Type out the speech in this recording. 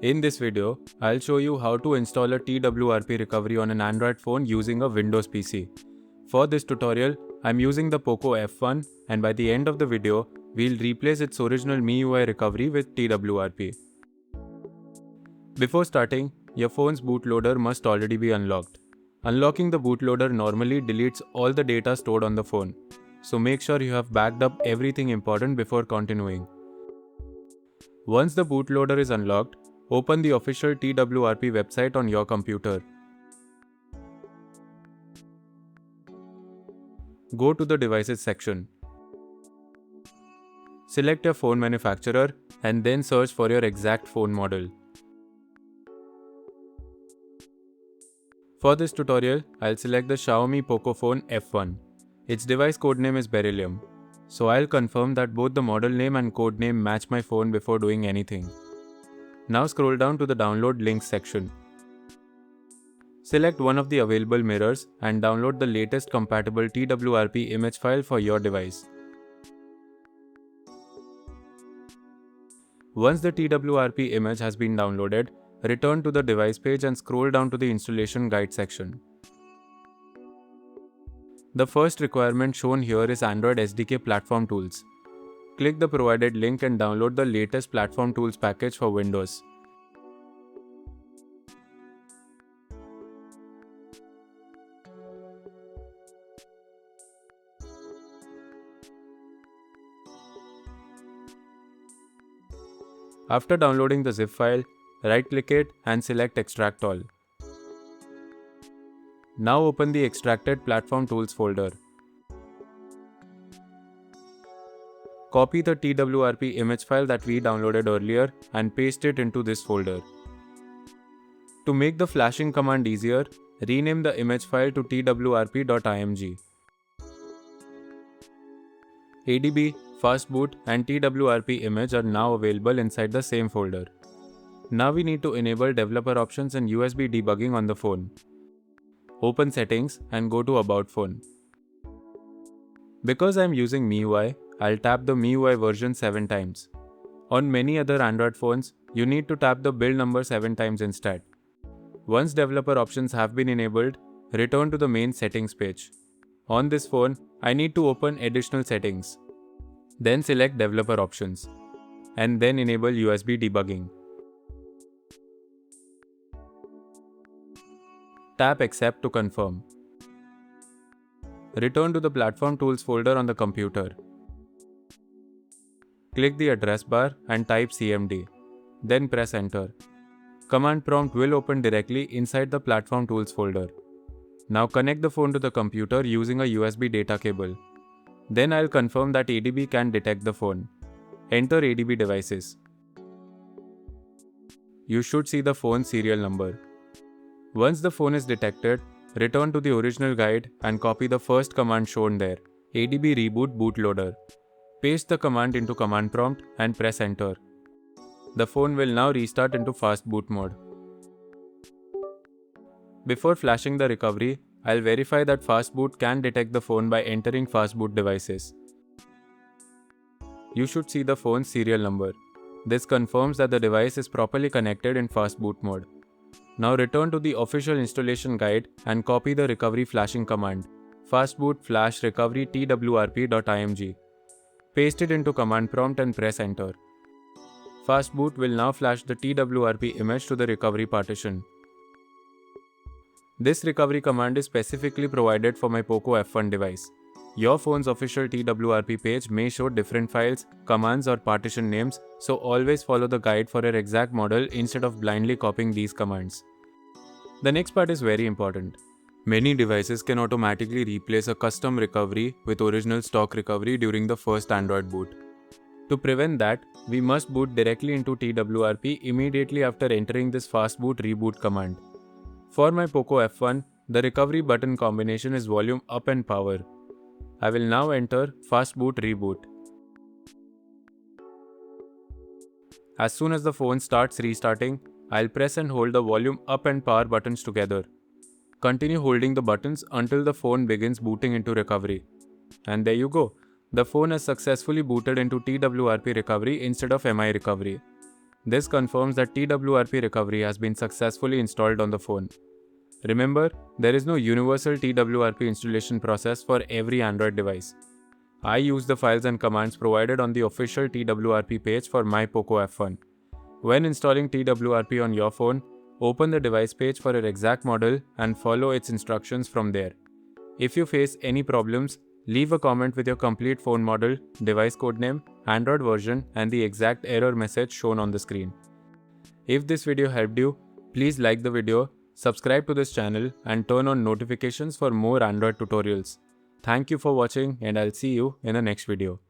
In this video, I'll show you how to install a TWRP recovery on an Android phone using a Windows PC. For this tutorial, I'm using the Poco F1 and by the end of the video, we'll replace its original MIUI recovery with TWRP. Before starting, your phone's bootloader must already be unlocked. Unlocking the bootloader normally deletes all the data stored on the phone, so make sure you have backed up everything important before continuing. Once the bootloader is unlocked, open the official TWRP website on your computer. Go to the Devices section. Select your phone manufacturer and then search for your exact phone model. For this tutorial, I'll select the Xiaomi Poco phone F1. Its device codename is Beryllium. So I'll confirm that both the model name and codename match my phone before doing anything. Now scroll down to the download links section. Select one of the available mirrors and download the latest compatible TWRP image file for your device. Once the TWRP image has been downloaded, return to the device page and scroll down to the installation guide section. The first requirement shown here is Android SDK Platform Tools. Click the provided link and download the latest Platform Tools package for Windows. After downloading the zip file, right-click it and select Extract All. Now open the extracted Platform Tools folder. Copy the TWRP image file that we downloaded earlier and paste it into this folder. To make the flashing command easier, rename the image file to twrp.img. ADB, Fastboot and TWRP image are now available inside the same folder. Now we need to enable developer options and USB debugging on the phone. Open Settings and go to About Phone. Because I'm using MIUI, I'll tap the MIUI version 7 times. On many other Android phones, you need to tap the build number 7 times instead. Once developer options have been enabled, return to the main settings page. On this phone, I need to open additional settings. Then select developer options. And then enable USB debugging. Tap Accept to confirm. Return to the Platform Tools folder on the computer. Click the address bar and type CMD. Then press Enter. Command prompt will open directly inside the Platform Tools folder. Now connect the phone to the computer using a USB data cable. Then I'll confirm that ADB can detect the phone. Enter ADB devices. You should see the phone serial number. Once the phone is detected, return to the original guide and copy the first command shown there, ADB reboot bootloader. Paste the command into command prompt and press Enter. The phone will now restart into fast boot mode. Before flashing the recovery, I'll verify that fastboot can detect the phone by entering fastboot devices. You should see the phone's serial number. This confirms that the device is properly connected in fastboot mode. Now return to the official installation guide and copy the recovery flashing command, fastboot flash recovery twrp.img. Paste it into command prompt and press Enter. Fastboot will now flash the TWRP image to the recovery partition. This recovery command is specifically provided for my Poco F1 device. Your phone's official TWRP page may show different files, commands or partition names, so always follow the guide for your exact model instead of blindly copying these commands. The next part is very important. Many devices can automatically replace a custom recovery with original stock recovery during the first Android boot. To prevent that, we must boot directly into TWRP immediately after entering this fastboot reboot command. For my Poco F1, the recovery button combination is volume up and power. I will now enter fastboot reboot. As soon as the phone starts restarting, I'll press and hold the volume up and power buttons together. Continue holding the buttons until the phone begins booting into recovery. And there you go. The phone has successfully booted into TWRP recovery instead of MI recovery. This confirms that TWRP recovery has been successfully installed on the phone. Remember, there is no universal TWRP installation process for every Android device. I use the files and commands provided on the official TWRP page for my Poco F1. When installing TWRP on your phone, open the device page for your exact model and follow its instructions from there. If you face any problems, leave a comment with your complete phone model, device codename, Android version, and the exact error message shown on the screen. If this video helped you, please like the video, subscribe to this channel, and turn on notifications for more Android tutorials. Thank you for watching, and I'll see you in the next video.